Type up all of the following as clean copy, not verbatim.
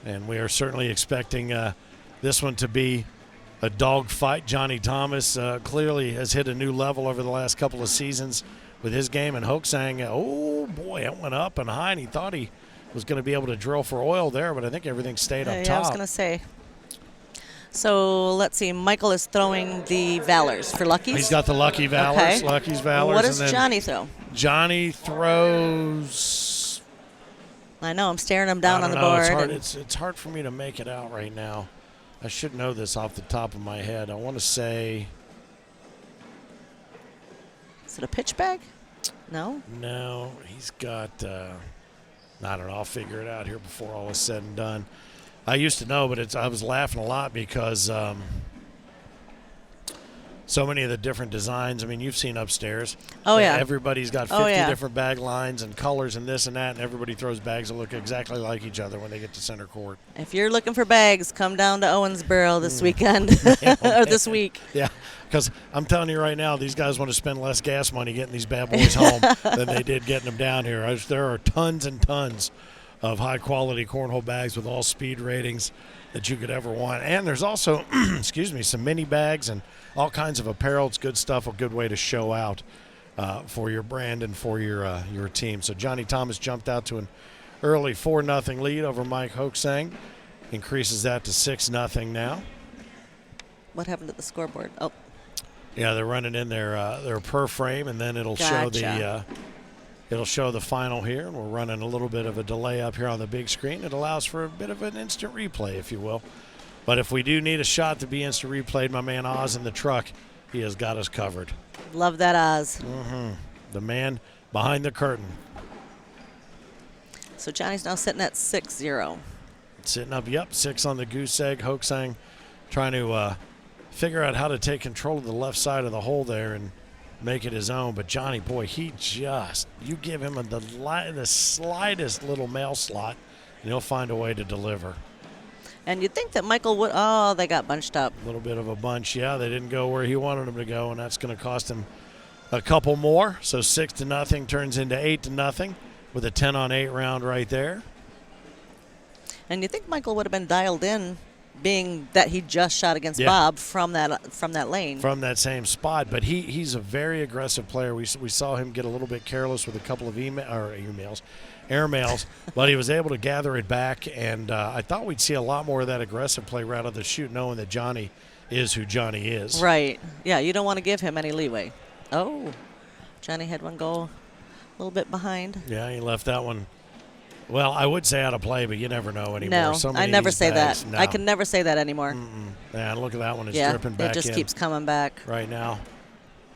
And we are certainly expecting this one to be a dogfight. Johnny Thomas clearly has hit a new level over the last couple of seasons with his game. And Hochgesang, oh, boy, it went up and high, and he thought he was going to be able to drill for oil there, but I think everything stayed up top. I was going to say. So let's see. Michael is throwing the Valors for Lucky's. He's got the Lucky Valors. Okay. Lucky's Valors. What does Johnny throw? Johnny throws. I know. I'm staring him down on the board. It's hard for me to make it out right now. I should know this off the top of my head. I want to say. Is it a pitch bag? No? No. He's got. I don't know. I'll figure it out here before all is said and done. I used to know, but I was laughing a lot because so many of the different designs. I mean, you've seen upstairs. Oh, yeah. Everybody's got 50 different bag lines and colors and this and that, and everybody throws bags that look exactly like each other when they get to center court. If you're looking for bags, come down to Owensboro this weekend or this week. Yeah, because I'm telling you right now, these guys want to spend less gas money getting these bad boys home than they did getting them down here. There are tons and tons of high-quality cornhole bags with all speed ratings that you could ever want. And there's also, some mini bags and all kinds of apparel. It's good stuff, a good way to show out for your brand and for your team. So Johnny Thomas jumped out to an early 4-0 lead over Mike Hochgesang. Increases that to 6-0 now. What happened to the scoreboard? Oh. Yeah, they're running in their per frame, and then it'll show the it'll show the final here. We're running a little bit of a delay up here on the big screen. It allows for a bit of an instant replay, if you will. But if we do need a shot to be instant replayed, my man Oz in the truck, he has got us covered. Love that, Oz. The man behind the curtain. So Johnny's now sitting at 6-0. Sitting up, 6 on the goose egg. Hochgesang trying to figure out how to take control of the left side of the hole there and make it his own. But Johnny, boy, you give him the slightest little mail slot, and he'll find a way to deliver. And you'd think that Michael would, oh, they got bunched up. A little bit of a bunch, yeah. They didn't go where he wanted them to go, and that's going to cost him a couple more. So 6-0 turns into 8-0 with a 10-on-8 round right there. And you think Michael would have been dialed in, being that he just shot against Bob from that lane. From that same spot. But he's a very aggressive player. We saw him get a little bit careless with a couple of airmails, but he was able to gather it back. And I thought we'd see a lot more of that aggressive play right out of the chute, knowing that Johnny is who Johnny is. Right. Yeah, you don't want to give him any leeway. Oh, Johnny had one go a little bit behind. Yeah, he left that one. Well, I would say out of play, but you never know anymore. No, I never say that. No. I can never say that anymore. Yeah, look at that one. It's dripping back in. It just keeps coming back. Right now.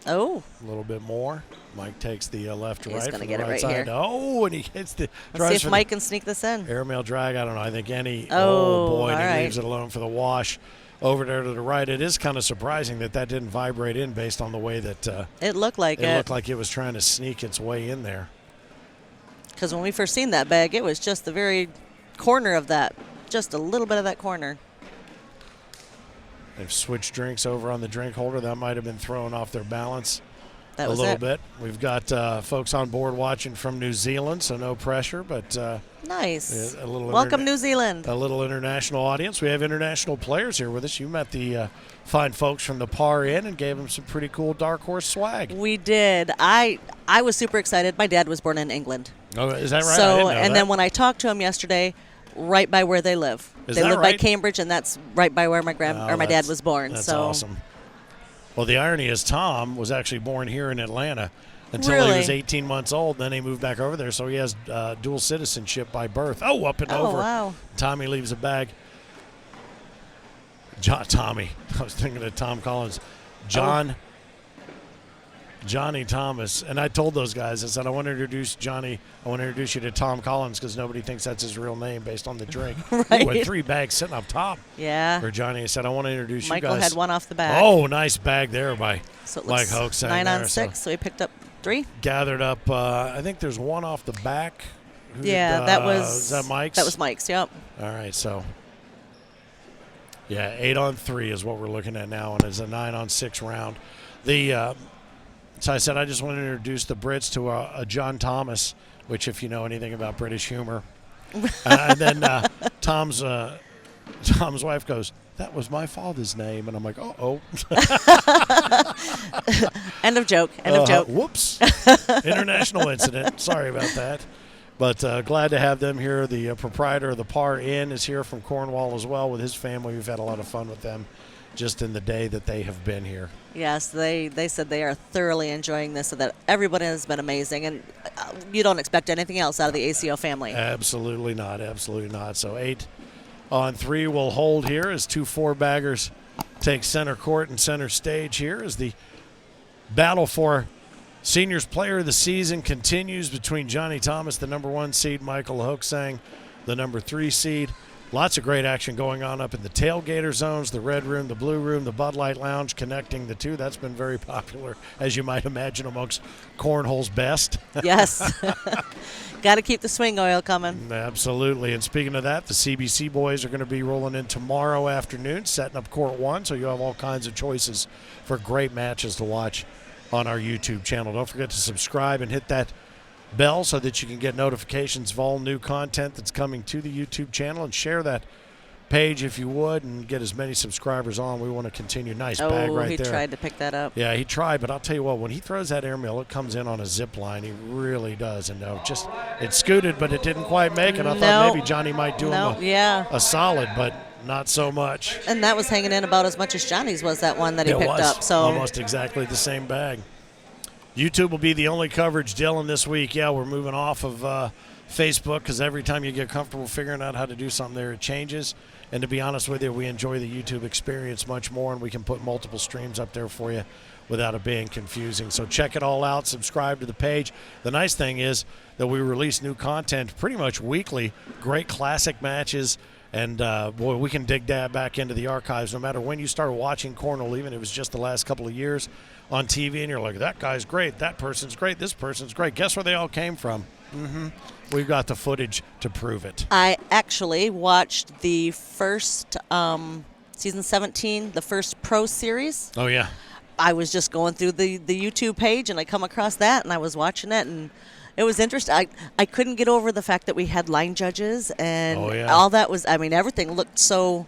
Oh. A little bit more. Mike takes the left to right. He's going to get it right side. here. Oh, and he hits the. Let's see if Mike can sneak this in. Airmail drag. I don't know. I think any. Oh, boy. And he leaves it alone for the wash. Over there to the right. It is kind of surprising that didn't vibrate in based on the way that. It looked like it. It looked like it was trying to sneak its way in there. Because when we first seen that bag, it was just the very corner of that, just a little bit of that corner. They've switched drinks over on the drink holder. That might have been thrown off their balance a little bit. We've got folks on board watching from New Zealand, so no pressure, but nice. Welcome, New Zealand. A little international audience. We have international players here with us. You met the fine folks from the Par Inn and gave them some pretty cool Dark Horse swag. We did. I was super excited. My dad was born in England. Oh, is that right? So, then when I talked to him yesterday, right by where they live. They live by Cambridge, and that's right by where my dad was born. That's so awesome. Well, the irony is Tom was actually born here in Atlanta until really? He was 18 months old. Then he moved back over there, so he has dual citizenship by birth. Oh, up and over. Wow. Tommy leaves a bag. Tommy. I was thinking of Tom Collins. Johnny Thomas. And I told those guys, I said, I want to introduce Johnny. I want to introduce you to Tom Collins because nobody thinks that's his real name based on the drink. Right. With 3 bags sitting up top. Yeah. For Johnny. I said, I want to introduce you guys. Michael had one off the back. Oh, nice bag there by Mike Hochgesang. 9 on 6, so he picked up 3. Gathered up, I think there's one off the back. That was. Is that Mike's? That was Mike's, yep. All right, so. Yeah, 8 on 3 is what we're looking at now, and it's a 9 on 6 round. So I said I just want to introduce the Brits to a John Thomas, which if you know anything about British humor. And then Tom's wife goes, "That was my father's name," and I'm like, "Uh-oh." End of joke. End of joke. Whoops. International incident. Sorry about that. But glad to have them here. The proprietor of the Par Inn is here from Cornwall as well with his family. We've had a lot of fun with them just in the day that they have been here. Yes, they said they are thoroughly enjoying this, so that everybody has been amazing, and you don't expect anything else out of the ACO family. Absolutely not. Absolutely not. So 8 on 3 will hold here as 2 4-baggers take center court and center stage here as the battle for Seniors Player of the Season continues between Johnny Thomas, the number 1 seed, Michael Hochgesang, the number 3 seed. Lots of great action going on up in the tailgater zones, the red room, the blue room, the Bud Light Lounge connecting the two. That's been very popular, as you might imagine, amongst Cornhole's best. Yes. Got to keep the swing oil coming. Absolutely. And speaking of that, the CBC boys are going to be rolling in tomorrow afternoon, setting up Court 1, so you'll have all kinds of choices for great matches to watch on our YouTube channel. Don't forget to subscribe and hit that bell so that you can get notifications of all new content that's coming to the YouTube channel, and share that page if you would and get as many subscribers on. We want to continue. Nice bag right he there. tried to pick that up. Yeah, he tried, but I'll tell you what, when he throws that airmail, it comes in on a zip line. He really does. And just it scooted, but it didn't quite make it. I thought maybe Johnny might do him a solid, but not so much. And that was hanging in about as much as Johnny's was, that one that he picked up. So almost exactly the same bag. YouTube will be the only coverage, Dylan, this week. Yeah, we're moving off of Facebook because every time you get comfortable figuring out how to do something there, it changes. And to be honest with you, we enjoy the YouTube experience much more, and we can put multiple streams up there for you without it being confusing. So check it all out. Subscribe to the page. The nice thing is that we release new content pretty much weekly, great classic matches. And, boy, we can dig that back into the archives no matter when you start watching Cornhole, even if it was just the last couple of years on TV, and you're like, that guy's great, that person's great, this person's great. Guess where they all came from? We've got the footage to prove it. I actually watched the first season 17, the first pro series. Oh, yeah. I was just going through the YouTube page, and I come across that, and I was watching it, and it was interesting. I couldn't get over the fact that we had line judges, and all that was, I mean, everything looked so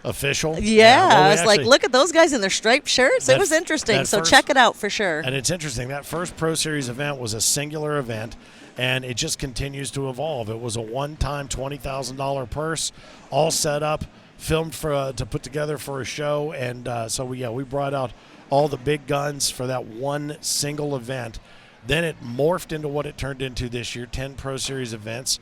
official. Yeah, well, I was like, look at those guys in their striped shirts. It was interesting. So check it out for sure. And it's interesting. That first Pro Series event was a singular event, and it just continues to evolve. It was a one-time $20,000 purse, all set up, filmed to put together for a show. And so we brought out all the big guns for that one single event. Then it morphed into what it turned into this year, 10 Pro Series events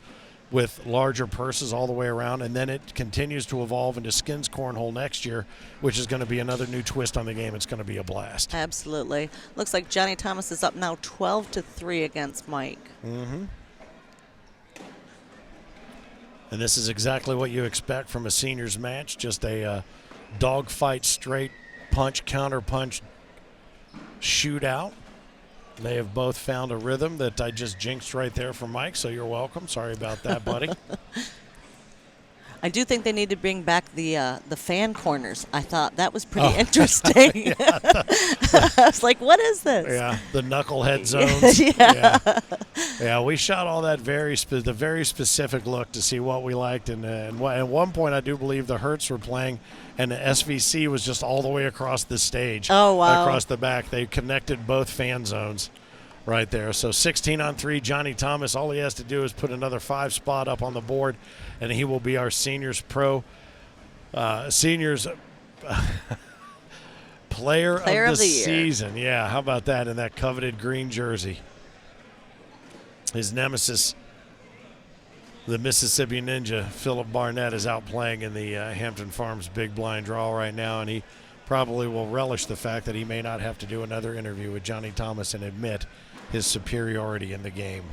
with larger purses all the way around, and then it continues to evolve into Skins Cornhole next year, which is going to be another new twist on the game. It's going to be a blast. Absolutely. Looks like Johnny Thomas is up now 12-3 against Mike. Mm-hmm. And this is exactly what you expect from a seniors match, just a dogfight, straight punch, counter punch shootout. They have both found a rhythm that I just jinxed right there for Mike, so you're welcome. Sorry about that, buddy. I do think they need to bring back the fan corners. I thought that was pretty interesting. I was like, what is this? Yeah, the knucklehead zones. Yeah, we shot all that very specific look to see what we liked. And at one point, I do believe the Hertz were playing, and the SVC was just all the way across the stage. Oh, wow. Across the back. They connected both fan zones right there. So 16-on-3, Johnny Thomas, all he has to do is put another 5 spot up on the board, and he will be our seniors player of the season. Yeah, how about that in that coveted green jersey? His nemesis, the Mississippi Ninja, Philip Barnett, is out playing in the Hampton Farms Big Blind Draw right now, and he probably will relish the fact that he may not have to do another interview with Johnny Thomas and admit his superiority in the game.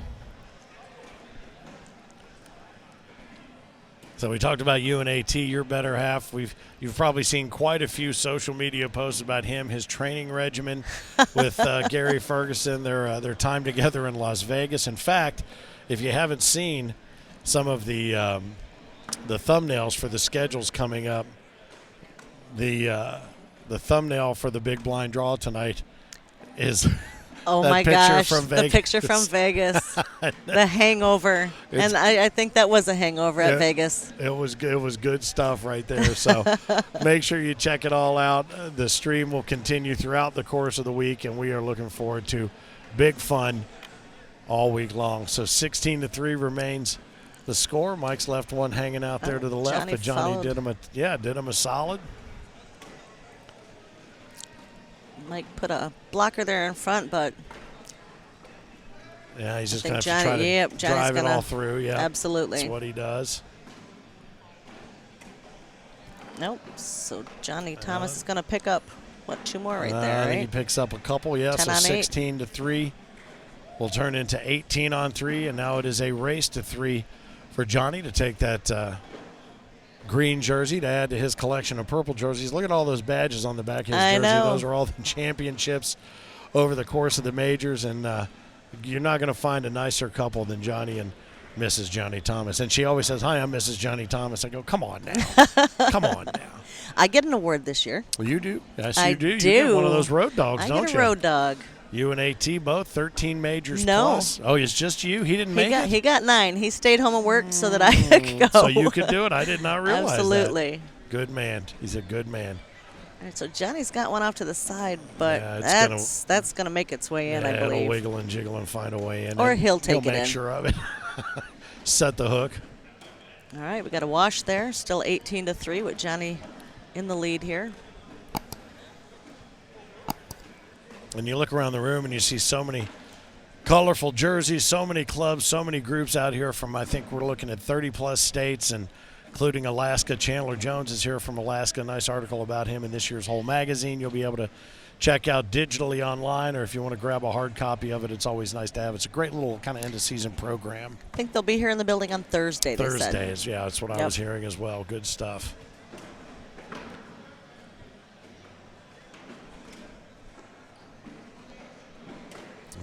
So we talked about you and AT, your better half. You've probably seen quite a few social media posts about him, his training regimen with Gary Ferguson, their time together in Las Vegas. In fact, if you haven't seen some of the thumbnails for the schedules coming up, the thumbnail for the Big Blind Draw tonight is Oh, that my picture gosh. from The Vegas. picture from Vegas. The hangover. And I think that was a hangover at Vegas. It was good stuff right there. So make sure you check it all out. The stream will continue throughout the course of the week, and we are looking forward to big fun all week long. So 16-3 remains the score. Mike's left one hanging out there to the left, but Johnny did him a solid. Mike put a blocker there in front, but yeah, he's just going to have to try to drive it all through. Yeah, absolutely. That's what he does. Nope. So Johnny Thomas is going to pick up, what, 2 more right there, I right? think he picks up a couple, yeah. 10 So on 16-3 will turn into 18-3, and now it is a race to 3 for Johnny to take that green jersey to add to his collection of purple jerseys. Look at all those badges on the back of his jersey. Know. Those are all the championships over the course of the majors, and you're not going to find a nicer couple than Johnny and Mrs. Johnny Thomas. And she always says, "Hi, I'm Mrs. Johnny Thomas." I go, "Come on now. Come on now." I get an award this year. Well, you do. Yes, I you do. do. You get one of those road dogs, I don't get you? a road dog. You and AT both 13 majors No. plus. Oh, it's just you. He didn't make it. He got 9. He stayed home and worked so that I could go. So you could do it. I did not realize Absolutely. that. Good man. He's a good man. All right, so Johnny's got one off to the side, but Yeah, that's gonna make its way in, I It'll believe. wiggle and jiggle and find a way in. Or and he'll take it make in. sure of it. Set the hook. All right, we got a wash there. Still 18-3 with Johnny in the lead here. And you look around the room and you see so many colorful jerseys, so many clubs, so many groups out here from, I think we're looking at 30-plus states, and including Alaska. Chandler Jones is here from Alaska. Nice article about him in this year's Whole magazine. You'll be able to check out digitally online, or if you want to grab a hard copy of it, it's always nice to have. It's a great little kind of end-of-season program. I think they'll be here in the building on Thursday, they said. Thursdays, yeah, that's what I was hearing as well. Good stuff.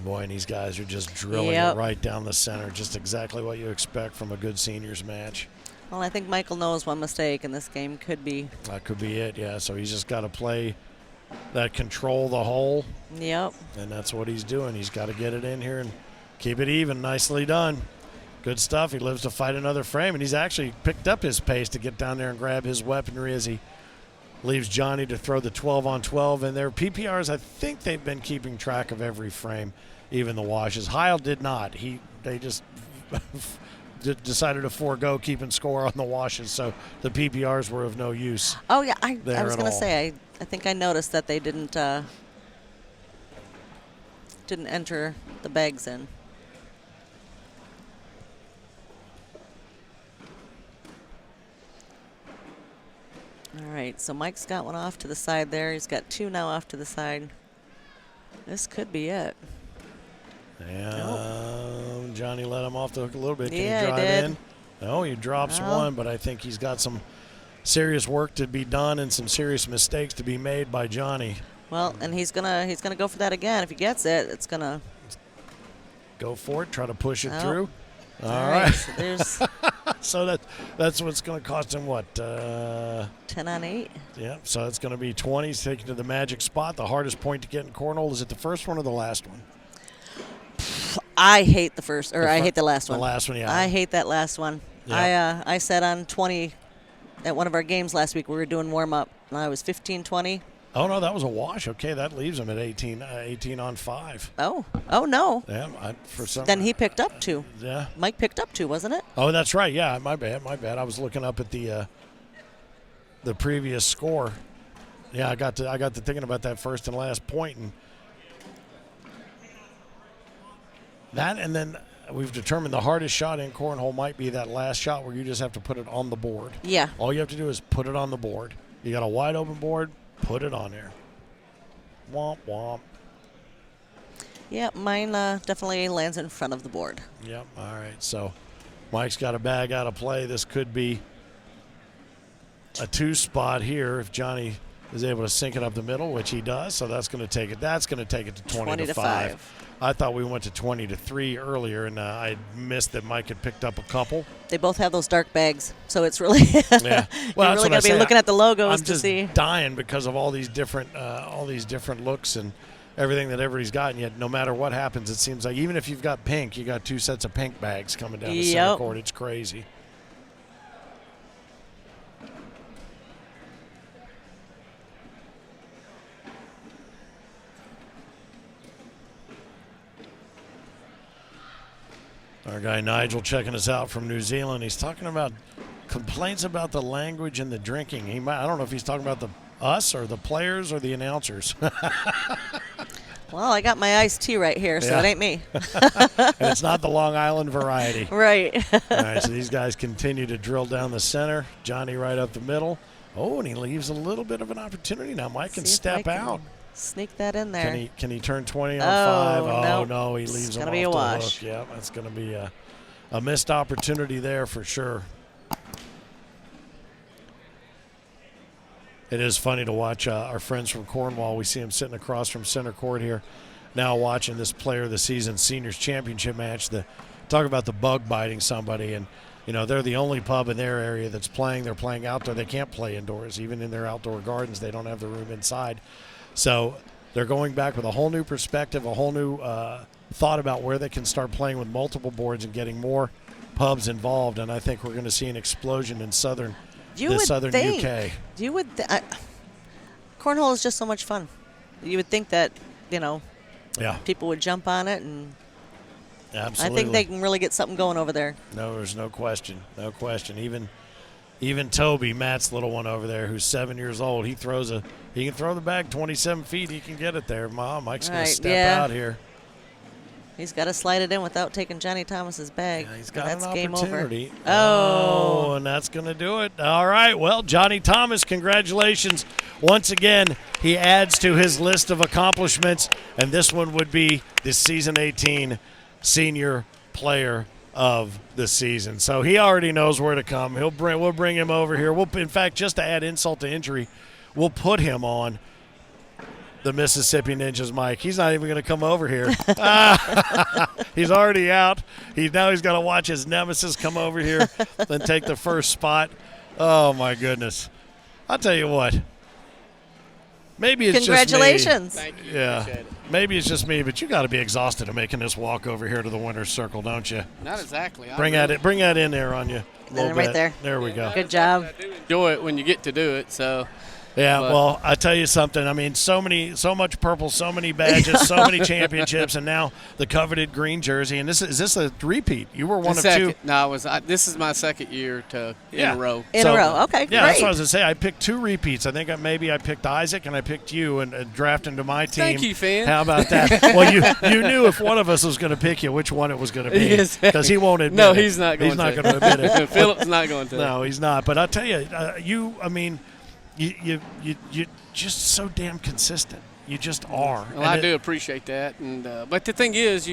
Boy, and these guys are just drilling it right down the center, just exactly what you expect from a good seniors match. Well, I think Michael knows one mistake, and this game could be. That could be it, yeah. So he's just got to play that control the hole. Yep. And that's what he's doing. He's got to get it in here and keep it even. Nicely done. Good stuff. He lives to fight another frame, and he's actually picked up his pace to get down there and grab his weaponry as he leaves Johnny to throw the 12-on-12. And their PPRs, I think they've been keeping track of every frame, even the washes. Heil did not. They just decided to forego keeping score on the washes, so the PPRs were of no use. Oh, yeah. I was going to all. say, I think I noticed that they didn't enter the bags in. All right, so Mike's got one off to the side there. He's got 2 now off to the side. This could be it. Yeah, Johnny let him off the hook a little bit. Can Yeah, he he drive did. in? No, he drops one, but I think he's got some serious work to be done and some serious mistakes to be made by Johnny. Well, and he's gonna go for that again. If he gets it, it's gonna go for it. Try to push it through. All right. So there's so that's what's going to cost him what? 10 on 8. Yeah. So it's going to be 20. He's taken to the magic spot. The hardest point to get in Cornhole. Is it the first one or the last one? I hate the first, or I hate the last one. The last one, yeah. I hate that last one. Yep. I said on 20 at one of our games last week. We were doing warm up, and I was 15-20. Oh no, that was a wash. Okay, that leaves him at 18 on 5. Oh no. Yeah, for some. Then he picked up 2. Yeah. Mike picked up 2, wasn't it? Oh, that's right. Yeah, my bad. I was looking up at the previous score. Yeah, I got to thinking about that first and last point, and then we've determined the hardest shot in Cornhole might be that last shot where you just have to put it on the board. Yeah. All you have to do is put it on the board. You got a wide open board, put it on there. Womp womp. Yeah, mine definitely lands in front of the board. Yep. All right. So Mike's got a bag out of play. This could be a 2 spot here if Johnny is able to sink it up the middle, which he does. So that's going to take it. That's going to take it to 20-5. I thought we went to 20-3 earlier, and I missed that Mike had picked up a couple. They both have those dark bags, so it's really yeah. Well, you're really going to be looking at the logos I'm to see. dying because of all these different looks and everything that everybody's got, and yet no matter what happens, it seems like even if you've got pink, you got 2 sets of pink bags coming down the center court. It's crazy. Our guy Nigel checking us out from New Zealand. He's talking about complaints about the language and the drinking. I don't know if he's talking about us or the players or the announcers. Well, I got my iced tea right here, so it ain't me. And it's not the Long Island variety. Right. All right, so these guys continue to drill down the center. Johnny right up the middle. Oh, and he leaves a little bit of an opportunity now. Mike can step out. Sneak that in there. Can he turn 20 on 5? Oh, no, he leaves him off be a the wash. hook. Yeah, that's going to be a missed opportunity there for sure. It is funny to watch our friends from Cornwall. We see them sitting across from center court here now watching this Player of the Season Seniors Championship match. Talk about the bug biting somebody. And, you know, they're the only pub in their area that's playing. They're playing outdoor. They can't play indoors. Even in their outdoor gardens, they don't have the room inside. So they're going back with a whole new perspective, a whole new thought about where they can start playing with multiple boards and getting more pubs involved. And I think we're going to see an explosion in southern UK. You would Cornhole is just so much fun. You would think that, you know, people would jump on it, and absolutely. I think they can really get something going over there. No, there's no question. No question. Even Toby, Matt's little one over there, who's 7 years old, he can throw the bag 27 feet. He can get it there. Mike's going to step out here. He's got to slide it in without taking Johnny Thomas's bag. Yeah, he's got that's an game opportunity. Over. Oh, and that's going to do it. All right. Well, Johnny Thomas, congratulations. Once again, he adds to his list of accomplishments, and this one would be the Season 18 Senior Player of the Season. So he already knows where to come. We'll bring him over here. In fact, just to add insult to injury, we'll put him on the Mississippi Ninjas, Mike. He's not even going to come over here. He's already out. Now he's got to watch his nemesis come over here and take the first spot. Oh, my goodness. I'll tell you what. Maybe it's congratulations. Just me. Thank you. Yeah. Maybe it's just me, but you got to be exhausted of making this walk over here to the winner's circle, don't you? Not exactly. Bring that in there on you. Right there. There we go. Good job. I do enjoy it when you get to do it, so. Yeah, well, I tell you something. I mean, so much purple, so many badges, so many championships, and now the coveted green jersey. And is this a repeat? You were one of two. No, this is my second year in a row. In a row, okay, great. Yeah, that's what I was going to say. I picked 2 repeats. I think maybe I picked Isaac and I picked you and drafted into my team. Thank you, Finn. How about that? Well, you knew if one of us was going to pick you, which one it was going to be, because he won't admit it. No, he's not going to. He's not going to admit it. Philip's not going to. No, he's not. But I'll tell you, you just so damn consistent. You just are. Well, I do appreciate that. And but the thing is,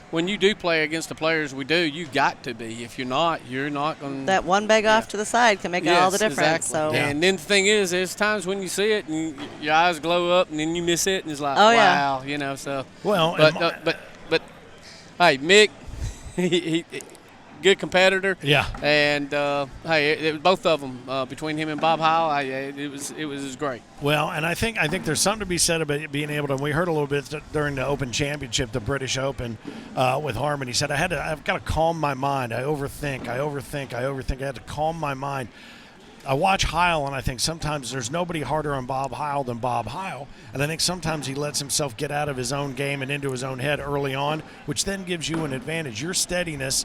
when you do play against the players we do, you got to be. If you're not going to. That one bag off to the side can make all the difference. Exactly. So. Yeah. And then the thing is, there's times when you see it and your eyes glow up, and then you miss it, and it's like, wow, you know. So. Well, but hey, Mick, he good competitor. Yeah. And hey, it was both of them between him and Bob Howell. It was great. Well, and I think there's something to be said about being able to. And we heard a little bit during the Open Championship, the British Open, with Harmon. He said, I've got to calm my mind. I overthink. I had to calm my mind. I watch Heil, and I think sometimes there's nobody harder on Bob Heil than Bob Heil. And I think sometimes he lets himself get out of his own game and into his own head early on, which then gives you an advantage. Your steadiness,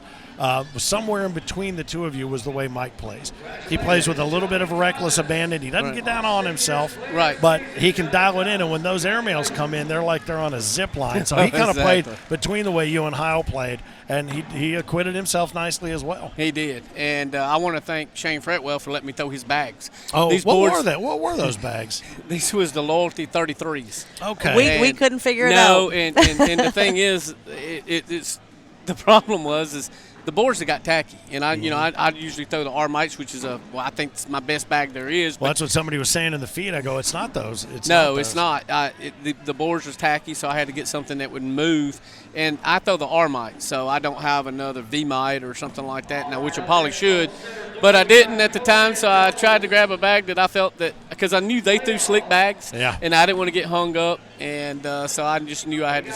somewhere in between the two of you, was the way Mike plays. He plays with a little bit of reckless abandon. He doesn't get down on himself, but he can dial it in. And when those airmails come in, they're like they're on a zip line. So he kind of played between the way you and Heil played, and he acquitted himself nicely as well. He did. And I want to thank Shane Fretwell for letting me throw his bags. Oh, what were those bags? This was the Loyalty 33s. Okay. We couldn't figure it out. No, and the thing is, it's the problem is the boards that got tacky, and I usually throw the Armites, which is I think it's my best bag there is. Well, that's what somebody was saying in the feed. I go, it's not those. It's not. The boards was tacky, so I had to get something that would move, and I throw the Armite, so I don't have another V-Mite or something like that now, which I probably should, but I didn't at the time, so I tried to grab a bag that I felt that because I knew they threw slick bags, and I didn't want to get hung up and so I just knew I had to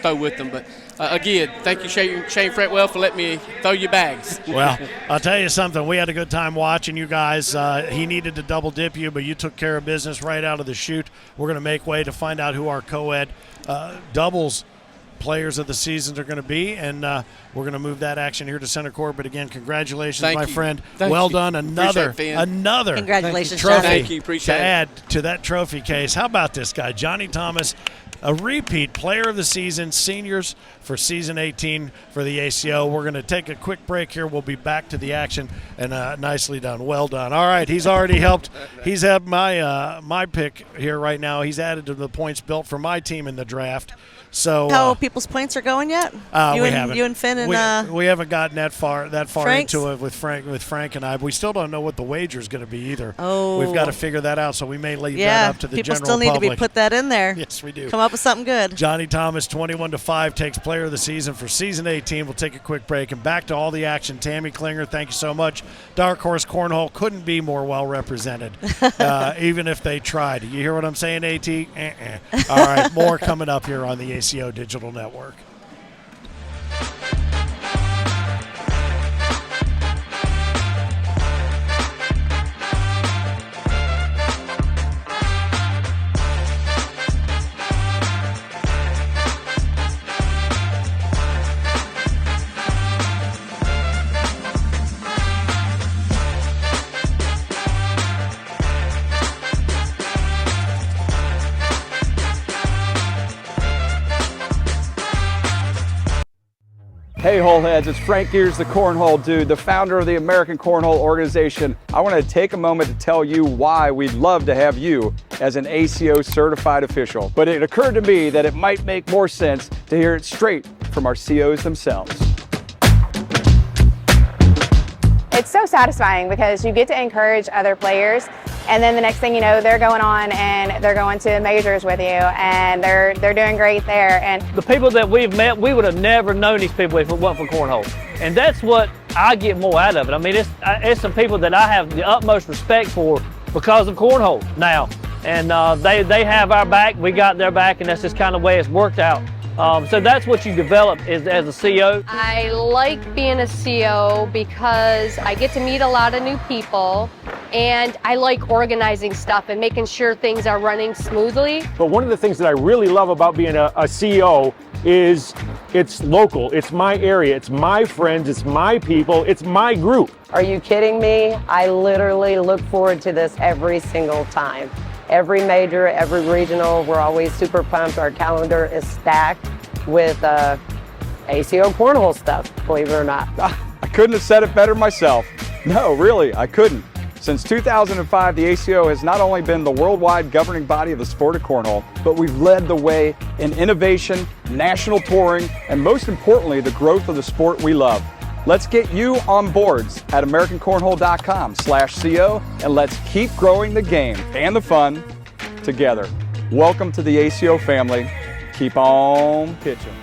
throw with them. But again, thank you, Shane Fretwell, for letting me throw your bags. Well, I'll tell you something. We had a good time watching you guys. He needed to double dip you, but you took care of business right out of the chute. We're going to make way to find out who our co-ed doubles players of the seasons are going to be, and we're going to move that action here to center court. But again, congratulations, Thank my you. friend. Thank well you. done. Another Congratulations, trophy Thank you. Appreciate to it. add to that trophy case. How about this guy, Johnny Thomas, a repeat player of the season, seniors for season 18 for the ACO. We're going to take a quick break here. We'll be back to the action, and nicely done. Well done. All right, he's already helped. He's had my pick here right now. He's added to the points built for my team in the draft. So how people's points are going yet? We haven't. You and Finn and we haven't gotten that far Frank's? into it with Frank and I. We still don't know what the wager is going to be either. Oh, we've got to figure that out. So we may leave that up to the people general still need public. to be put that in there. Yes, we do. Come up with something good. Johnny Thomas, 21-5, takes player of the season for season 18. We'll take a quick break and back to all the action. Tammy Klinger, thank you so much. Dark Horse Cornhole couldn't be more well represented, even if they tried. You hear what I'm saying, AT? All right, more coming up here on the ACO Digital Network. Hey Holeheads, it's Frank Gears, the Cornhole Dude, the founder of the American Cornhole Organization. I want to take a moment to tell you why we'd love to have you as an ACO certified official. But it occurred to me that it might make more sense to hear it straight from our COs themselves. It's so satisfying because you get to encourage other players, and then the next thing you know, they're going on and they're going to majors with you, and they're doing great there. And the people that we've met, we would have never known these people if it wasn't for Cornhole. And that's what I get more out of it. I mean, it's some people that I have the utmost respect for because of Cornhole now. And they have our back, we got their back, and that's just kind of the way it's worked out. So that's what you develop as a CO. I like being a CO because I get to meet a lot of new people, and I like organizing stuff and making sure things are running smoothly. But one of the things that I really love about being a CO is it's local, it's my area, it's my friends, it's my people, it's my group. Are you kidding me? I literally look forward to this every single time. Every major, every regional, we're always super pumped. Our calendar is stacked with ACO Cornhole stuff, believe it or not. I couldn't have said it better myself. No, really, I couldn't. Since 2005, the ACO has not only been the worldwide governing body of the sport of cornhole, but we've led the way in innovation, national touring, and most importantly, the growth of the sport we love. Let's get you on boards at AmericanCornhole.com/CO, and let's keep growing the game and the fun together. Welcome to the ACO family. Keep on pitching.